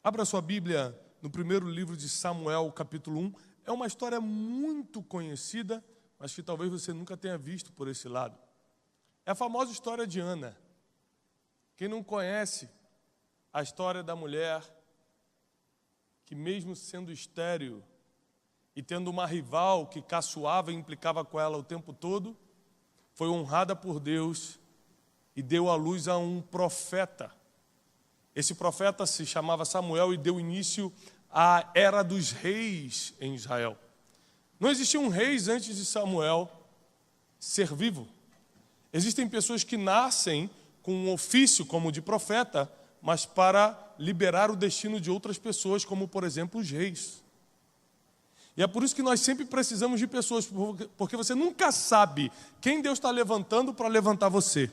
Abra sua Bíblia no primeiro livro de Samuel, capítulo 1. É uma história muito conhecida, mas que talvez você nunca tenha visto por esse lado. É a famosa história de Ana. Quem não conhece a história da mulher que, mesmo sendo estéril e tendo uma rival que caçoava e implicava com ela o tempo todo, foi honrada por Deus e deu à luz a um profeta. Esse profeta se chamava Samuel e deu início à era dos reis em Israel. Não existiam reis antes de Samuel ser vivo. Existem pessoas que nascem com um ofício como de profeta, mas para liberar o destino de outras pessoas, como, por exemplo, os reis. E é por isso que nós sempre precisamos de pessoas, porque você nunca sabe quem Deus está levantando para levantar você.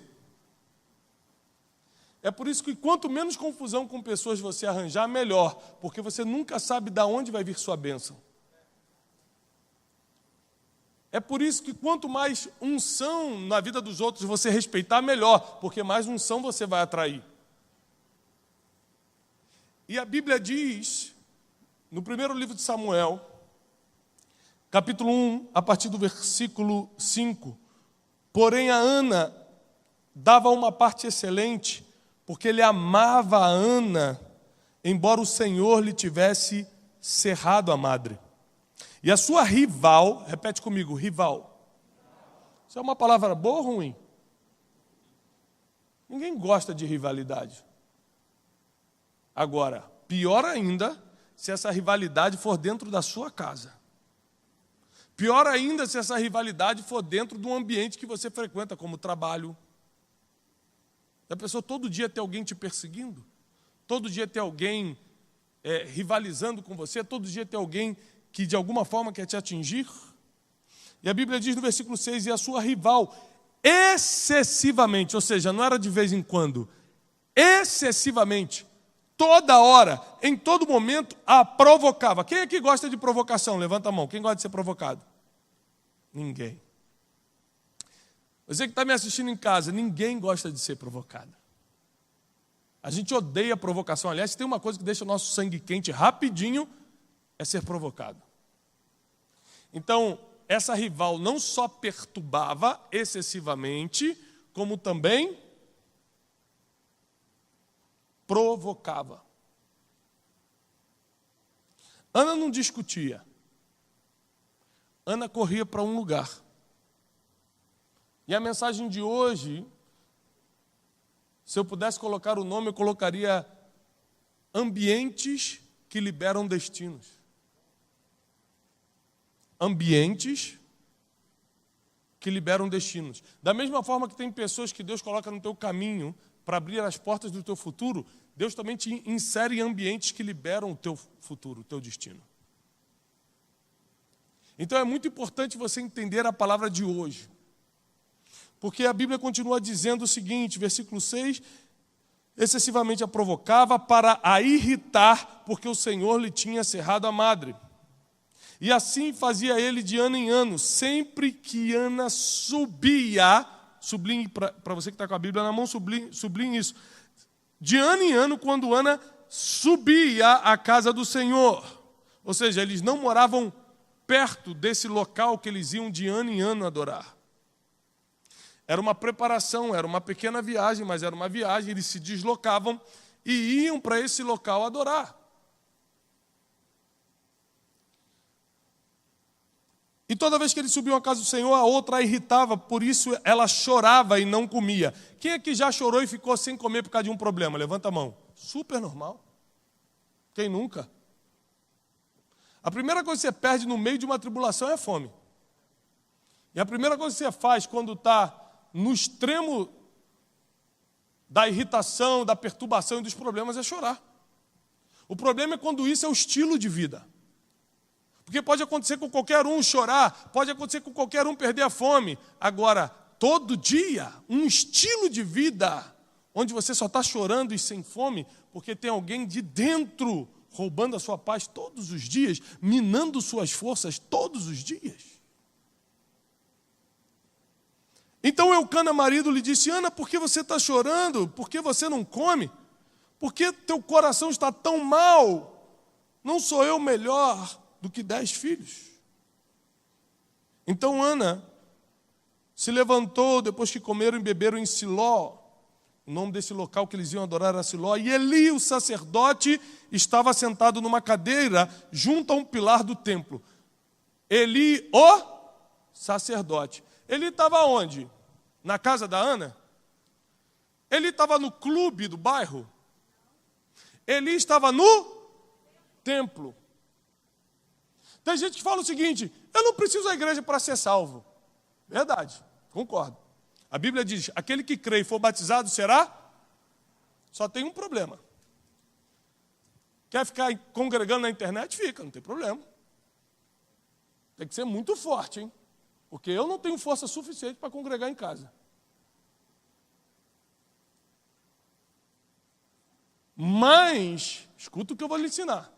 É por isso que quanto menos confusão com pessoas você arranjar, melhor, porque você nunca sabe de onde vai vir sua bênção. É por isso que quanto mais unção na vida dos outros você respeitar, melhor, porque mais unção você vai atrair. E a Bíblia diz, no primeiro livro de Samuel, capítulo 1, a partir do versículo 5, porém a Ana dava uma parte excelente, porque ele amava a Ana, embora o Senhor lhe tivesse cerrado a madre. E a sua rival, repete comigo, rival. Isso é uma palavra boa ou ruim? Ninguém gosta de rivalidade. Agora, pior ainda, se essa rivalidade for dentro da sua casa. Pior ainda se essa rivalidade for dentro de um ambiente que você frequenta, como trabalho. A pessoa todo dia ter alguém te perseguindo, todo dia ter alguém rivalizando com você, todo dia ter alguém que de alguma forma quer te atingir. E a Bíblia diz no versículo 6, e a sua rival excessivamente, ou seja, não era de vez em quando, excessivamente, toda hora, em todo momento, a provocava. Quem aqui gosta de provocação? Levanta a mão. Quem gosta de ser provocado? Ninguém. Você que está me assistindo em casa, ninguém gosta de ser provocado. A gente odeia provocação. Aliás, se tem uma coisa que deixa o nosso sangue quente rapidinho, é ser provocado. Então, essa rival não só perturbava excessivamente, como também provocava. Ana não discutia. Ana corria para um lugar. E a mensagem de hoje, se eu pudesse colocar o nome, eu colocaria ambientes que liberam destinos. Ambientes que liberam destinos. Da mesma forma que tem pessoas que Deus coloca no teu caminho para abrir as portas do teu futuro, Deus também te insere em ambientes que liberam o teu futuro, o teu destino. Então é muito importante você entender a palavra de hoje. Porque a Bíblia continua dizendo o seguinte, versículo 6, excessivamente a provocava para a irritar, porque o Senhor lhe tinha cerrado a madre. E assim fazia ele de ano em ano, sempre que Ana subia, sublinhe para você que está com a Bíblia na mão, sublinhe isso, de ano em ano, quando Ana subia à casa do Senhor. Ou seja, eles não moravam perto desse local que eles iam de ano em ano adorar. Era uma preparação, era uma pequena viagem, mas era uma viagem, eles se deslocavam e iam para esse local adorar. E toda vez que eles subiam à casa do Senhor, a outra a irritava, por isso ela chorava e não comia. Quem aqui já chorou e ficou sem comer por causa de um problema? Levanta a mão. Super normal. Quem nunca? A primeira coisa que você perde no meio de uma tribulação é a fome. E a primeira coisa que você faz quando está no extremo da irritação, da perturbação e dos problemas é chorar. O problema é quando isso é o estilo de vida. Porque pode acontecer com qualquer um chorar, pode acontecer com qualquer um perder a fome. Agora, todo dia, um estilo de vida onde você só está chorando e sem fome, porque tem alguém de dentro roubando a sua paz todos os dias, minando suas forças todos os dias. Então Eucana, marido, lhe disse, Ana, por que você está chorando? Por que você não come? Por que teu coração está tão mal? Não sou eu melhor do que 10 filhos? Então Ana se levantou depois que comeram e beberam em Siló. O nome desse local que eles iam adorar era Siló. E Eli, o sacerdote, estava sentado numa cadeira junto a um pilar do templo. Eli, o sacerdote. Ele estava onde? Na casa da Ana? Ele estava no clube do bairro? Ele estava no templo. Tem gente que fala o seguinte: eu não preciso da igreja para ser salvo. Verdade, concordo. A Bíblia diz: aquele que crê e for batizado será? Só tem um problema. Quer ficar congregando na internet? Fica, não tem problema. Tem que ser muito forte, hein? Porque eu não tenho força suficiente para congregar em casa. Mas, escuta o que eu vou lhe ensinar.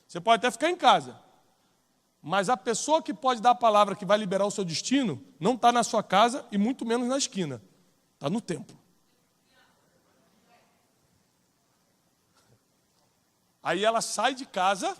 Você pode até ficar em casa, mas a pessoa que pode dar a palavra que vai liberar o seu destino não está na sua casa e muito menos na esquina. Está no templo. Aí ela sai de casa,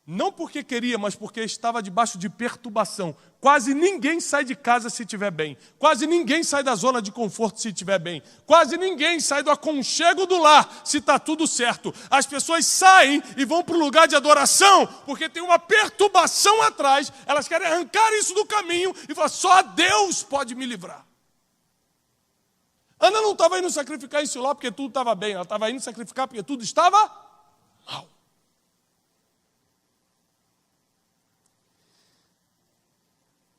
não porque queria, mas porque estava debaixo de perturbação. Quase ninguém sai de casa se estiver bem. Quase ninguém sai da zona de conforto se estiver bem. Quase ninguém sai do aconchego do lar se está tudo certo. As pessoas saem e vão para o lugar de adoração porque tem uma perturbação atrás. Elas querem arrancar isso do caminho e falar: só Deus pode me livrar. Ana não estava indo sacrificar em Siló porque tudo estava bem. Ela estava indo sacrificar porque tudo estava mal.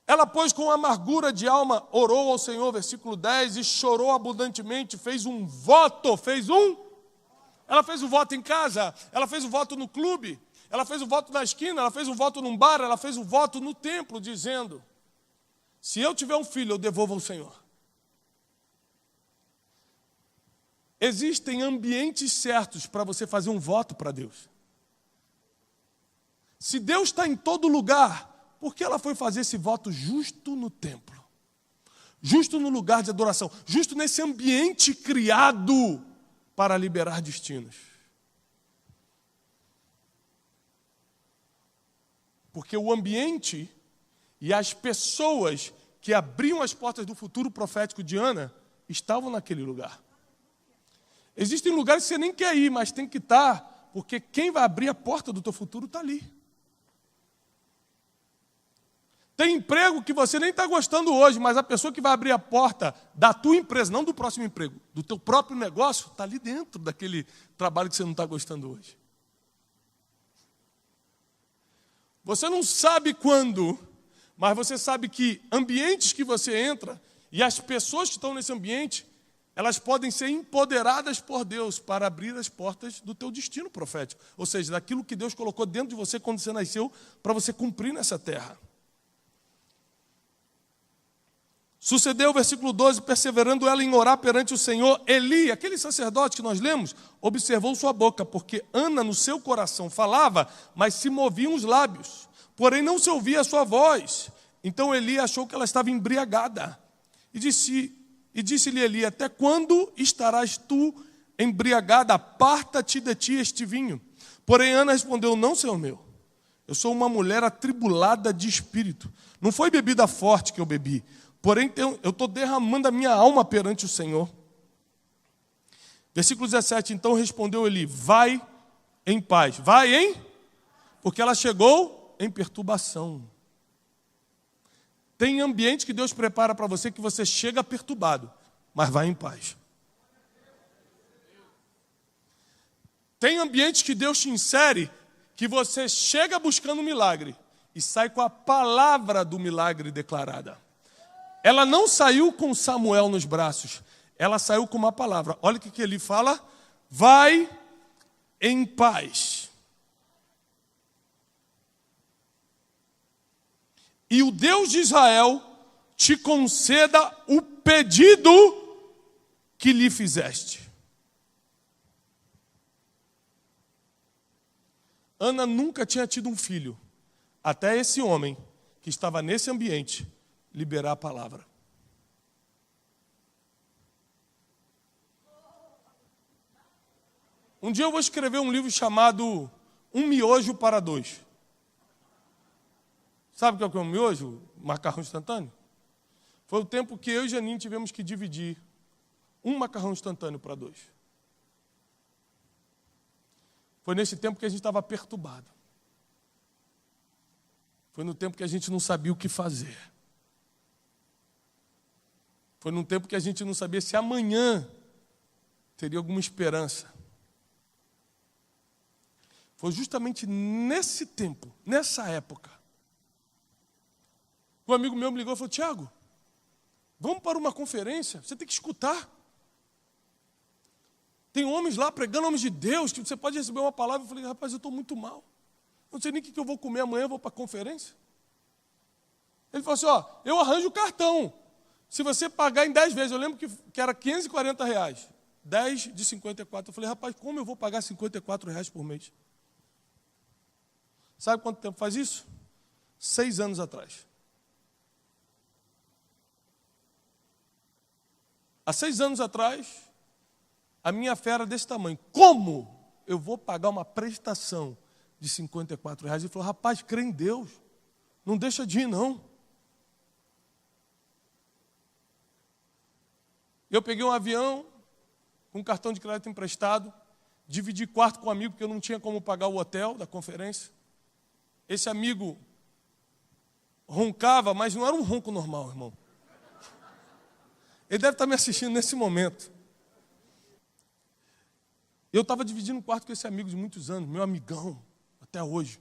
Ela, pois, com amargura de alma, orou ao Senhor, versículo 10, e chorou abundantemente, fez um voto, Ela fez o voto em casa, ela fez o voto no clube, ela fez o voto na esquina, ela fez o voto num bar, ela fez o voto no templo, dizendo: se eu tiver um filho, eu devolvo ao Senhor. Existem ambientes certos para você fazer um voto para Deus. Se Deus está em todo lugar, por que ela foi fazer esse voto justo no templo? Justo no lugar de adoração, justo nesse ambiente criado para liberar destinos. Porque o ambiente e as pessoas que abriam as portas do futuro profético de Ana estavam naquele lugar. Existem lugares que você nem quer ir, mas tem que estar, porque quem vai abrir a porta do teu futuro está ali. Tem emprego que você nem está gostando hoje, mas a pessoa que vai abrir a porta da tua empresa, não do próximo emprego, do teu próprio negócio, está ali dentro daquele trabalho que você não está gostando hoje. Você não sabe quando, mas você sabe que ambientes que você entra e as pessoas que estão nesse ambiente, elas podem ser empoderadas por Deus para abrir as portas do teu destino profético. Ou seja, daquilo que Deus colocou dentro de você quando você nasceu, para você cumprir nessa terra. Sucedeu, versículo 12, perseverando ela em orar perante o Senhor, Eli, aquele sacerdote que nós lemos, observou sua boca, porque Ana no seu coração falava, mas se moviam os lábios, porém não se ouvia a sua voz. Então Eli achou que ela estava embriagada. E disse-lhe Eli: até quando estarás tu embriagada? Aparta-te de ti este vinho. Porém Ana respondeu: não, Senhor meu, eu sou uma mulher atribulada de espírito. Não foi bebida forte que eu bebi, porém eu estou derramando a minha alma perante o Senhor. Versículo 17, então respondeu Eli: vai em paz. Vai em? Porque ela chegou em perturbação. Tem ambiente que Deus prepara para você que você chega perturbado, mas vai em paz. Tem ambiente que Deus te insere que você chega buscando um milagre e sai com a palavra do milagre declarada. Ela não saiu com Samuel nos braços, ela saiu com uma palavra. Olha o que ele fala: vai em paz. E o Deus de Israel te conceda o pedido que lhe fizeste. Ana nunca tinha tido um filho, até esse homem que estava nesse ambiente liberar a palavra. Um dia eu vou escrever um livro chamado Um Miojo para Dois. Sabe o que é um miojo? Macarrão instantâneo. Foi o tempo que eu e Janine tivemos que dividir um macarrão instantâneo para dois. Foi nesse tempo que a gente estava perturbado. Foi no tempo que a gente não sabia o que fazer. Foi num tempo que a gente não sabia se amanhã teria alguma esperança. Foi justamente nesse tempo, nessa época, um amigo meu me ligou e falou: Tiago, vamos para uma conferência, você tem que escutar. Tem homens lá pregando homens de Deus, que você pode receber uma palavra. Eu falei: rapaz, eu estou muito mal. Não sei nem o que eu vou comer amanhã, eu vou para a conferência. Ele falou assim: ó, eu arranjo o cartão. Se você pagar em 10 vezes, eu lembro que era R$540. 10 de 54. Eu falei: rapaz, como eu vou pagar R$54 por mês? Sabe quanto tempo faz isso? 6 anos atrás. Há 6 anos atrás, a minha fé era desse tamanho. Como eu vou pagar uma prestação de R$54? Ele falou: rapaz, crê em Deus. Não deixa de ir, não. Eu peguei um avião com um cartão de crédito emprestado, dividi quarto com um amigo, porque eu não tinha como pagar o hotel da conferência. Esse amigo roncava, mas não era um ronco normal, irmão. Ele deve estar me assistindo nesse momento. Eu estava dividindo um quarto com esse amigo de muitos anos, meu amigão, até hoje.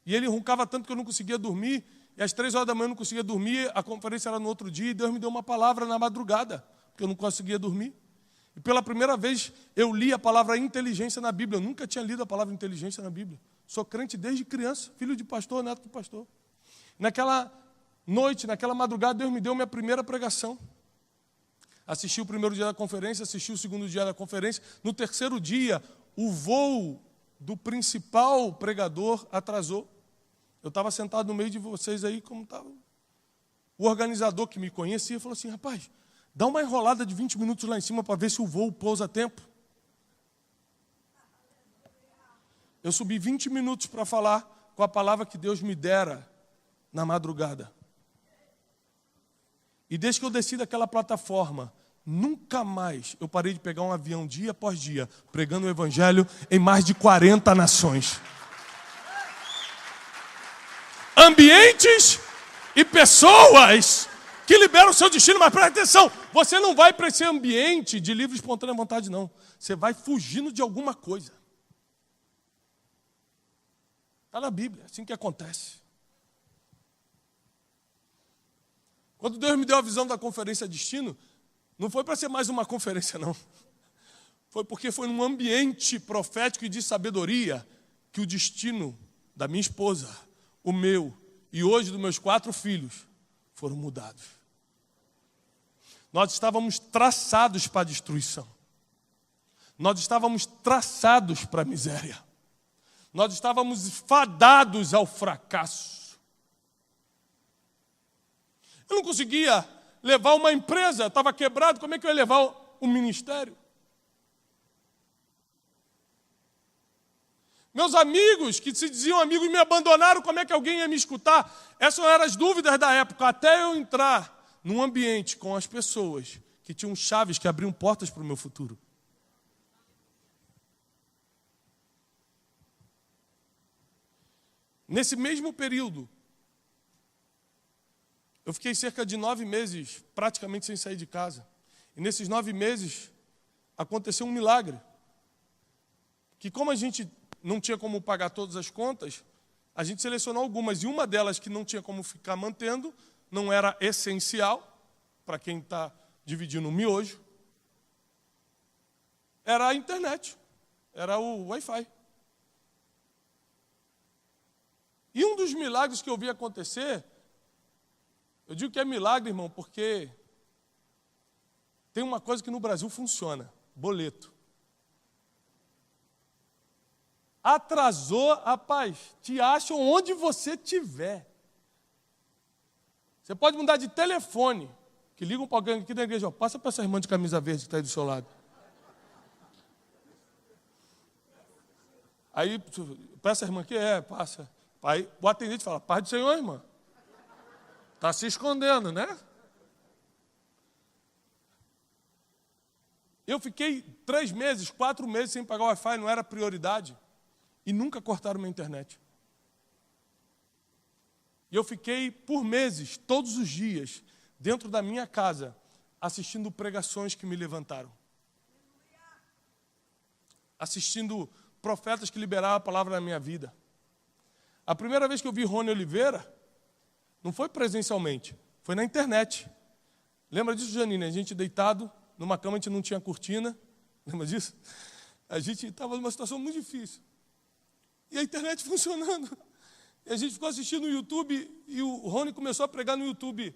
E ele roncava tanto que eu não conseguia dormir, e às 3 horas da manhã eu não conseguia dormir, a conferência era no outro dia, e Deus me deu uma palavra na madrugada, porque eu não conseguia dormir. E pela primeira vez eu li a palavra inteligência na Bíblia. Eu nunca tinha lido a palavra inteligência na Bíblia. Sou crente desde criança, filho de pastor, neto de pastor. Naquela noite, naquela madrugada, Deus me deu minha primeira pregação. Assisti o primeiro dia da conferência, assisti o segundo dia da conferência. No terceiro dia, o voo do principal pregador atrasou. Eu estava sentado no meio de vocês aí, como estava. O organizador que me conhecia falou assim: rapaz, dá uma enrolada de 20 minutos lá em cima para ver se o voo pousa a tempo. Eu subi 20 minutos para falar com a palavra que Deus me dera na madrugada. E desde que eu desci daquela plataforma, nunca mais eu parei de pegar um avião dia após dia, pregando o evangelho em mais de 40 nações. Ambientes e pessoas que liberam o seu destino, mas presta atenção, você não vai para esse ambiente de livre e espontânea vontade, não. Você vai fugindo de alguma coisa. Está na Bíblia, é assim que acontece. Quando Deus me deu a visão da conferência Destino, não foi para ser mais uma conferência, não. Foi porque foi num ambiente profético e de sabedoria que o destino da minha esposa, o meu e hoje dos meus 4 filhos foram mudados. Nós estávamos traçados para a destruição. Nós estávamos traçados para a miséria. Nós estávamos fadados ao fracasso. Eu não conseguia levar uma empresa, estava quebrado, como é que eu ia levar um ministério? Meus amigos, que se diziam amigos, me abandonaram, como é que alguém ia me escutar? Essas eram as dúvidas da época, até eu entrar num ambiente com as pessoas que tinham chaves que abriam portas para o meu futuro. Nesse mesmo período, eu fiquei cerca de 9 meses praticamente sem sair de casa. E nesses 9 meses aconteceu um milagre. Que como a gente não tinha como pagar todas as contas, a gente selecionou algumas. E uma delas que não tinha como ficar mantendo, não era essencial, para quem está dividindo o miojo, era a internet, era o Wi-Fi. E um dos milagres que eu vi acontecer, eu digo que é milagre, irmão, porque tem uma coisa que no Brasil funciona, boleto. Atrasou, rapaz, te acham onde você estiver. Você pode mudar de telefone, que ligam para alguém aqui da igreja, ó, passa para essa irmã de camisa verde que está aí do seu lado. Aí, peça a irmã aqui, passa. Aí o atendente fala, paz do Senhor, irmã. Está se escondendo, né? Eu fiquei 3 meses, 4 meses sem pagar o Wi-Fi, não era prioridade. E nunca cortaram minha internet. E eu fiquei por meses, todos os dias, dentro da minha casa, assistindo pregações que me levantaram. Assistindo profetas que liberaram a palavra na minha vida. A primeira vez que eu vi Rony Oliveira, não foi presencialmente, foi na internet. Lembra disso, Janine? A gente deitado numa cama, a gente não tinha cortina. Lembra disso? A gente estava numa situação muito difícil. E a internet funcionando. E a gente ficou assistindo no YouTube e o Rony começou a pregar no YouTube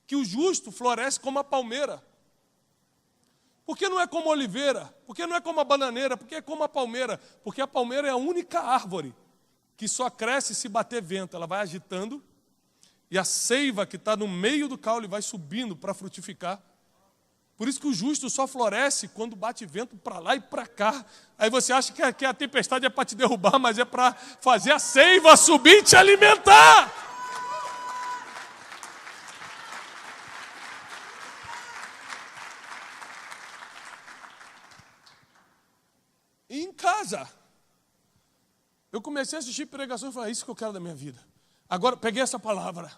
que o justo floresce como a palmeira. Por que não é como a oliveira? Por que não é como a bananeira? Por que é como a palmeira? Porque a palmeira é a única árvore que só cresce se bater vento. Ela vai agitando e a seiva que está no meio do caule vai subindo para frutificar. Por isso que o justo só floresce quando bate vento para lá e para cá. Aí você acha que a tempestade é para te derrubar, mas é para fazer a seiva subir e te alimentar. E em casa, eu comecei a assistir pregações e falei, é isso que eu quero da minha vida. Agora, peguei essa palavra.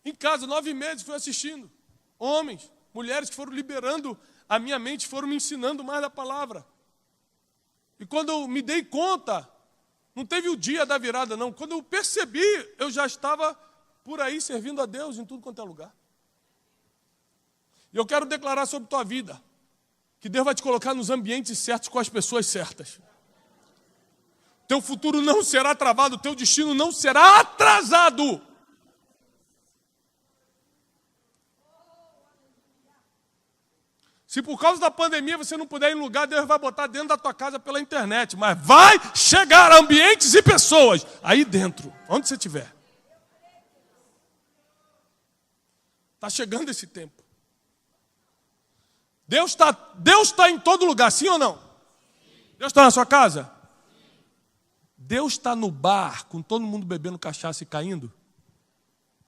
Em casa, 9 meses, fui assistindo. Homens, mulheres que foram liberando a minha mente, foram me ensinando mais da palavra. E quando eu me dei conta, não teve o dia da virada, não. Quando eu percebi, eu já estava por aí servindo a Deus em tudo quanto é lugar. E eu quero declarar sobre tua vida, que Deus vai te colocar nos ambientes certos com as pessoas certas. Teu futuro não será travado, teu destino não será atrasado. Se por causa da pandemia você não puder ir em lugar, Deus vai botar dentro da tua casa pela internet. Mas vai chegar a ambientes e pessoas aí dentro, onde você estiver. Está chegando esse tempo. Deus tá em todo lugar, sim ou não? Deus está na sua casa? Deus está no bar com todo mundo bebendo cachaça e caindo?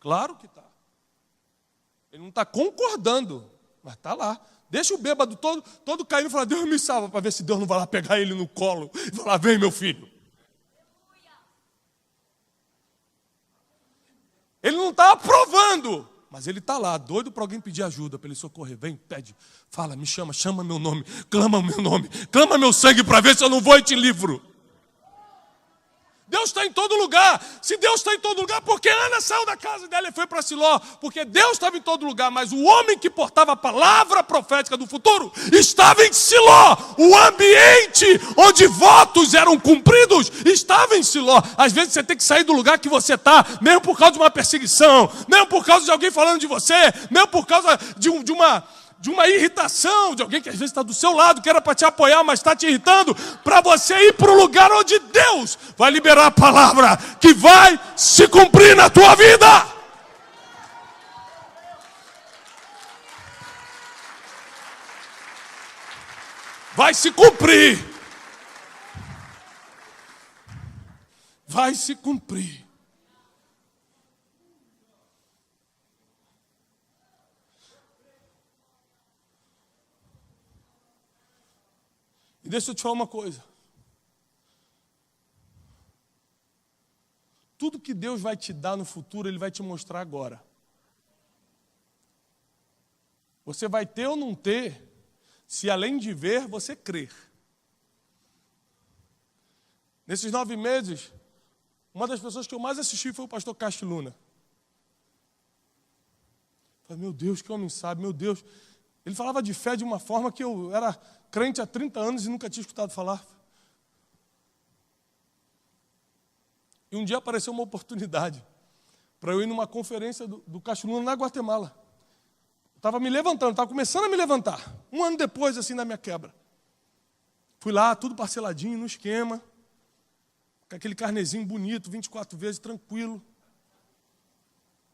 Claro que está. Ele não está concordando, mas está lá. Deixa o bêbado todo caindo e falar, Deus me salva, para ver se Deus não vai lá pegar ele no colo e falar, vem meu filho. Ele não está aprovando, mas ele está lá, doido para alguém pedir ajuda, para ele socorrer. Vem, pede, fala, me chama, chama meu nome, clama meu nome, clama meu sangue para ver se eu não vou e te livro. Deus está em todo lugar. Se Deus está em todo lugar, por que Ana saiu da casa dela e foi para Siló? Porque Deus estava em todo lugar, mas o homem que portava a palavra profética do futuro estava em Siló. O ambiente onde votos eram cumpridos estava em Siló. Às vezes você tem que sair do lugar que você está, mesmo por causa de uma perseguição, mesmo por causa de alguém falando de você, mesmo por causa de uma irritação, de alguém que às vezes está do seu lado, que era para te apoiar, mas está te irritando, para você ir para o lugar onde Deus vai liberar a palavra que vai se cumprir na tua vida. Vai se cumprir. Vai se cumprir. E deixa eu te falar uma coisa. Tudo que Deus vai te dar no futuro, Ele vai te mostrar agora. Você vai ter ou não ter, se além de ver, você crer. Nesses 9 meses, uma das pessoas que eu mais assisti foi o pastor Castro Luna. Falei, meu Deus, que homem sabe, meu Deus. Ele falava de fé de uma forma que eu era crente há 30 anos e nunca tinha escutado falar. E um dia apareceu uma oportunidade para eu ir numa conferência do Castro Luna na Guatemala. Eu estava me levantando, estava começando a me levantar. 1 ano depois, assim, da minha quebra. Fui lá, tudo parceladinho, no esquema. Com aquele carnezinho bonito, 24 vezes, tranquilo.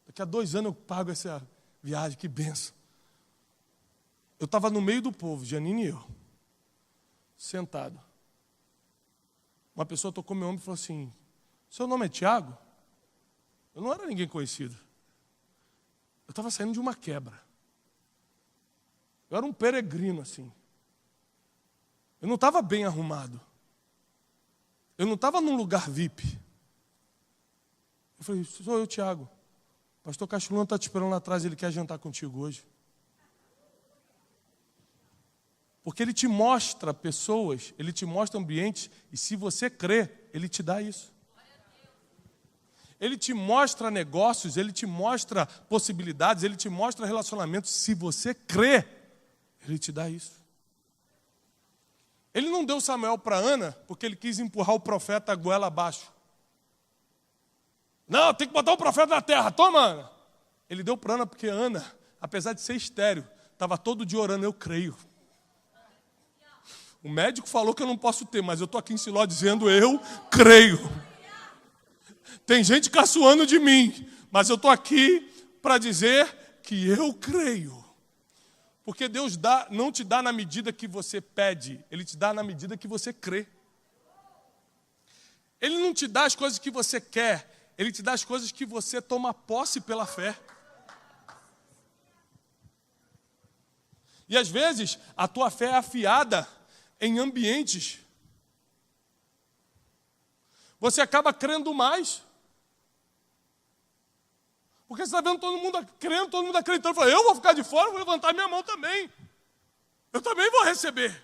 Daqui a 2 anos eu pago essa viagem, que benção. Eu estava no meio do povo, Janine e eu, sentado. uma pessoa tocou meu ombro e falou assim: seu nome é Tiago? Eu não era ninguém conhecido. Eu estava saindo de uma quebra. Eu era um peregrino assim. Eu não estava bem arrumado. Eu não estava num lugar VIP. Eu falei: sou eu, Tiago. O pastor Castulano está te esperando lá atrás, ele quer jantar contigo hoje. Porque ele te mostra pessoas, ele te mostra ambientes, e se você crê, ele te dá isso. Ele te mostra negócios, ele te mostra possibilidades, ele te mostra relacionamentos. Se você crê, ele te dá isso. Ele não deu Samuel para Ana porque ele quis empurrar o profeta a goela abaixo. Não, tem que botar o profeta na terra, toma, Ana. Ele deu para Ana porque Ana, apesar de ser estéril, estava todo dia orando: eu creio. O médico falou que eu não posso ter, mas eu estou aqui em Siló dizendo: eu creio. Tem gente caçoando de mim, mas eu estou aqui para dizer que eu creio. Porque Deus não te dá na medida que você pede, Ele te dá na medida que você crê. Ele não te dá as coisas que você quer, Ele te dá as coisas que você toma posse pela fé. E às vezes a tua fé é afiada em ambientes. Você acaba crendo mais. Porque você está vendo todo mundo crendo, todo mundo acreditando. Fala: eu vou ficar de fora, vou levantar minha mão também. Eu também vou receber.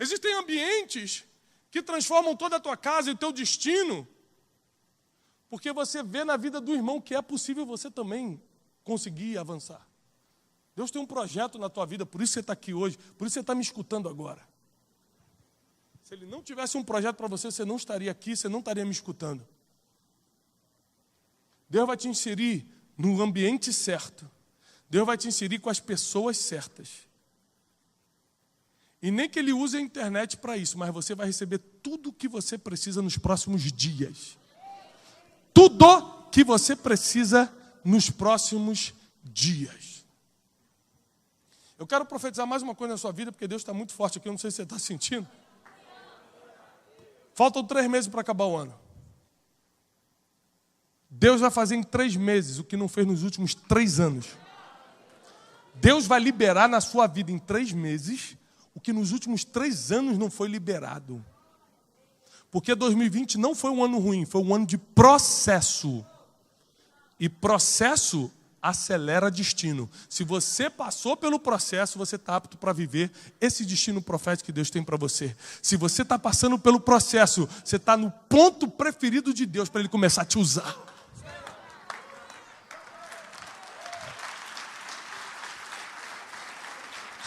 Existem ambientes que transformam toda a tua casa e o teu destino. Porque você vê na vida do irmão que é possível você também conseguir avançar. Deus tem um projeto na tua vida, por isso você está aqui hoje, por isso você está me escutando agora. Se Ele não tivesse um projeto para você, você não estaria aqui, você não estaria me escutando. Deus vai te inserir no ambiente certo. Deus vai te inserir com as pessoas certas. E nem que Ele use a internet para isso, mas você vai receber tudo o que você precisa nos próximos dias. Tudo que você precisa nos próximos dias. Eu quero profetizar mais uma coisa na sua vida, porque Deus está muito forte aqui, eu não sei se você está sentindo. Faltam 3 meses para acabar o ano. Deus vai fazer em 3 meses o que não fez nos últimos 3 anos. Deus vai liberar na sua vida em 3 meses o que nos últimos 3 anos não foi liberado. Porque 2020 não foi um ano ruim, foi um ano de processo. E processo acelera destino. Se você passou pelo processo, você está apto para viver esse destino profético que Deus tem para você. Se você está passando pelo processo, você está no ponto preferido de Deus para Ele começar a te usar.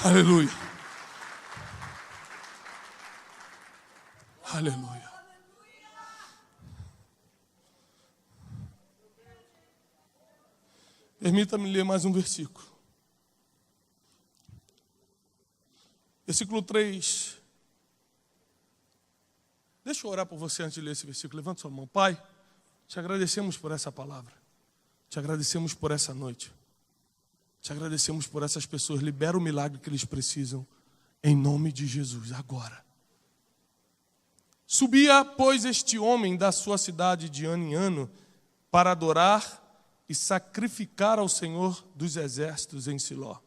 Aleluia. Aleluia. Permita-me ler mais um versículo. Versículo 3. Deixa eu orar por você antes de ler esse versículo. Levanta sua mão. Pai, te agradecemos por essa palavra. Te agradecemos por essa noite. Te agradecemos por essas pessoas. Libera o milagre que eles precisam. Em nome de Jesus, agora. Subia, pois, este homem da sua cidade de ano em ano para adorar e sacrificar ao Senhor dos exércitos em Siló.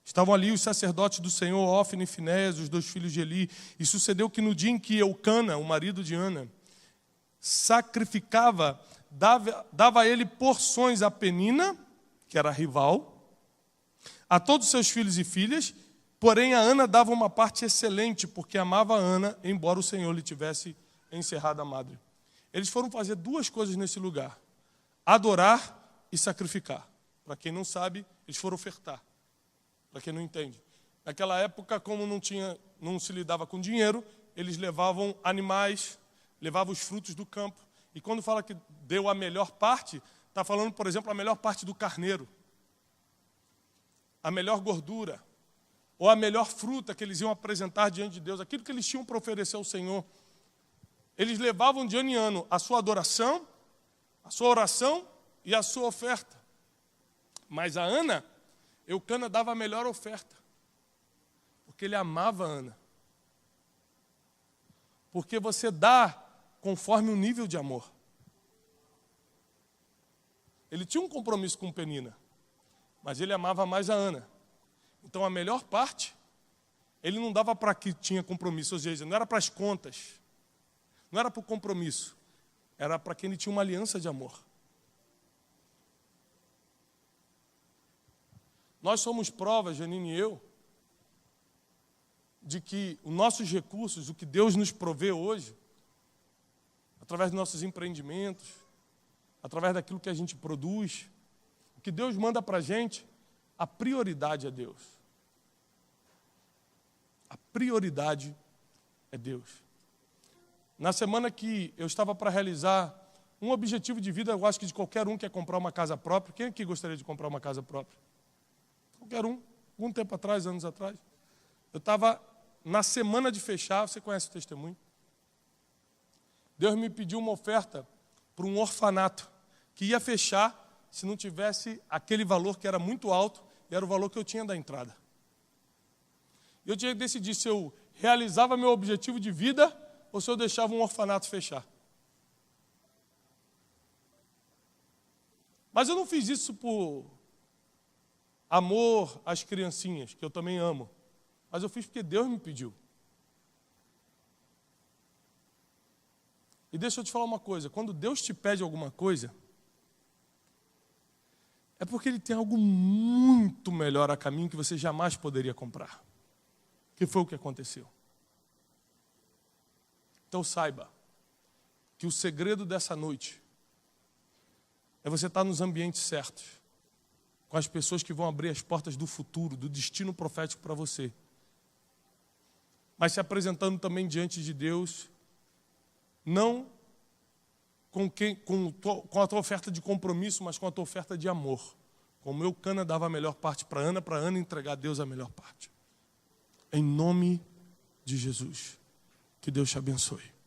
Estavam ali os sacerdotes do Senhor, Ófine e Finéias, os 2 filhos de Eli. E sucedeu que no dia em que Eucana, o marido de Ana, sacrificava, dava a ele porções a Penina, que era rival, a todos os seus filhos e filhas, porém a Ana dava uma parte excelente, porque amava a Ana, embora o Senhor lhe tivesse encerrado a madre. Eles foram fazer 2 coisas nesse lugar: adorar e sacrificar. Para quem não sabe, eles foram ofertar. Para quem não entende. Naquela época, como não se lidava com dinheiro, eles levavam animais, levavam os frutos do campo. E quando fala que deu a melhor parte, está falando, por exemplo, a melhor parte do carneiro, a melhor gordura, ou a melhor fruta que eles iam apresentar diante de Deus, aquilo que eles tinham para oferecer ao Senhor. Eles levavam de ano em ano a sua adoração, a sua oração e a sua oferta. Mas a Ana, Eucana dava a melhor oferta, porque ele amava a Ana. Porque você dá conforme o nível de amor. Ele tinha um compromisso com Penina, mas ele amava mais a Ana. Então a melhor parte, ele não dava para que tinha compromisso, ou seja, não era para as contas, não era para o compromisso, era para quem ele tinha uma aliança de amor. Nós somos provas, Janine e eu, de que os nossos recursos, o que Deus nos provê hoje, através dos nossos empreendimentos, através daquilo que a gente produz, o que Deus manda para a gente, a prioridade é Deus. A prioridade é Deus. Na semana que eu estava para realizar um objetivo de vida, eu acho que de qualquer um que é comprar uma casa própria. Quem aqui gostaria de comprar uma casa própria? Qualquer um. Algum tempo atrás, anos atrás. Eu estava na semana de fechar, você conhece o testemunho? Deus me pediu uma oferta para um orfanato, que ia fechar se não tivesse aquele valor que era muito alto, e era o valor que eu tinha da entrada. Eu tinha que decidir se eu realizava meu objetivo de vida, ou se eu deixava um orfanato fechar. Mas eu não fiz isso por amor às criancinhas, que eu também amo. Mas eu fiz porque Deus me pediu. E deixa eu te falar uma coisa, quando Deus te pede alguma coisa, é porque Ele tem algo muito melhor a caminho que você jamais poderia comprar. Que foi o que aconteceu. Então saiba que o segredo dessa noite é você estar nos ambientes certos, com as pessoas que vão abrir as portas do futuro, do destino profético para você. Mas se apresentando também diante de Deus, não com a tua oferta de compromisso, mas com a tua oferta de amor. Como eu, Cana, dava a melhor parte para Ana entregar a Deus a melhor parte. Em nome de Jesus. Que Deus te abençoe.